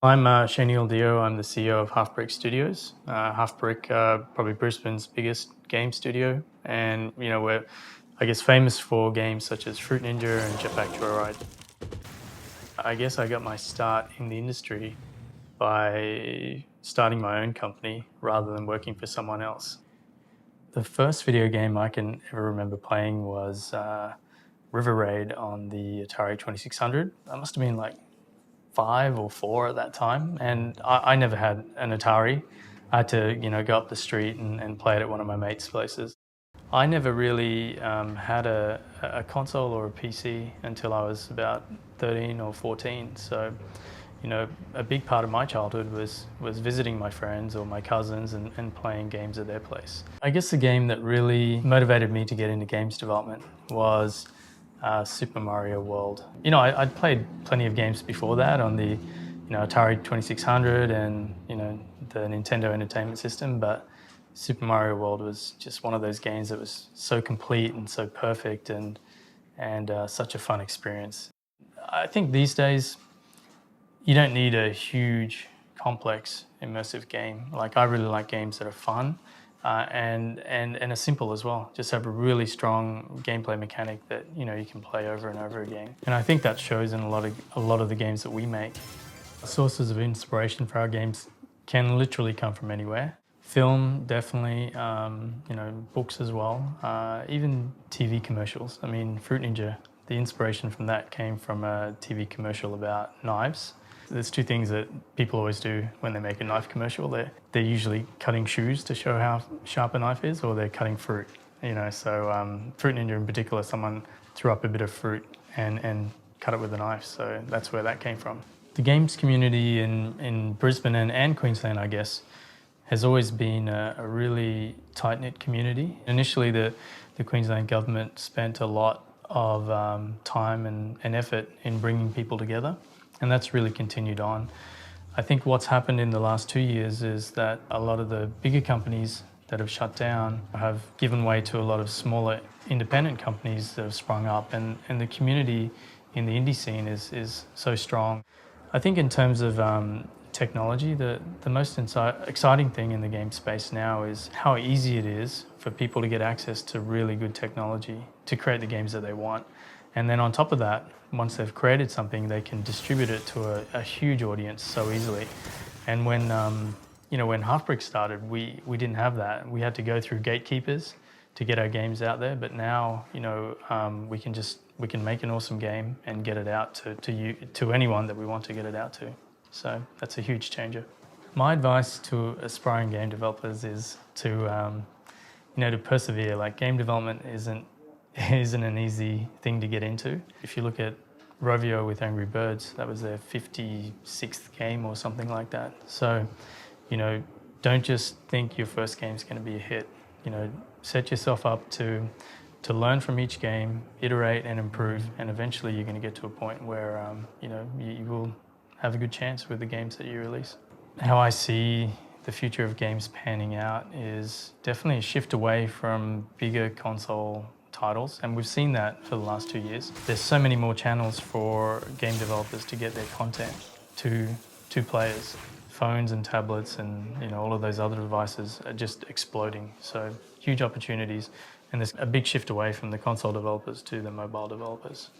I'm Shainiel. I'm the CEO of Halfbrick Studios. Halfbrick, probably Brisbane's biggest game studio, and we're, I guess, famous for games such as Fruit Ninja and Jetpack Joyride. I guess I got my start in the industry by starting my own company rather than working for someone else. The first video game I can ever remember playing was River Raid on the Atari 2600. That must have been like 5 or 4 at that time, and I never had an Atari. I had to, go up the street and play it at one of my mates' places. I never really had a console or a PC until I was about 13 or 14. So, a big part of my childhood was visiting my friends or my cousins and playing games at their place. I guess the game that really motivated me to get into games development was Super Mario World. I'd played plenty of games before that on the, Atari 2600 and, the Nintendo Entertainment System, but Super Mario World was just one of those games that was so complete and so perfect and such a fun experience. I think these days you don't need a huge, complex, immersive game. Like, I really like games that are fun and are simple as well. Just have a really strong gameplay mechanic that you can play over and over again. And I think that shows in a lot of the games that we make. Sources of inspiration for our games can literally come from anywhere. Film, definitely. Books as well. Even TV commercials. I mean, Fruit Ninja. The inspiration from that came from a TV commercial about knives. There's two things that people always do when they make a knife commercial. They're usually cutting shoes to show how sharp a knife is, or they're cutting fruit. So Fruit Ninja in particular, someone threw up a bit of fruit and cut it with a knife. So that's where that came from. The games community in Brisbane and Queensland, I guess, has always been a really tight-knit community. Initially, the Queensland government spent a lot of time and effort in bringing people together, and that's really continued on. I think what's happened in the last 2 years is that a lot of the bigger companies that have shut down have given way to a lot of smaller independent companies that have sprung up, and the community in the indie scene is so strong. I think in terms of technology, the most exciting thing in the game space now is how easy it is for people to get access to really good technology to create the games that they want. And then on top of that, once they've created something, they can distribute it to a huge audience so easily. And when Halfbrick started, we didn't have that. We had to go through gatekeepers to get our games out there. But now, we can make an awesome game and get it out to anyone that we want to get it out to. So that's a huge changer. My advice to aspiring game developers is to persevere. Like, game development isn't an easy thing to get into. If you look at Rovio with Angry Birds, that was their 56th game or something like that. So, don't just think your first game's going to be a hit. Set yourself up to learn from each game, iterate and improve, and eventually you're going to get to a point where you will have a good chance with the games that you release. How I see the future of games panning out is definitely a shift away from bigger console titles, and we've seen that for the last 2 years. There's so many more channels for game developers to get their content to players. Phones and tablets and all of those other devices are just exploding. So huge opportunities, and there's a big shift away from the console developers to the mobile developers.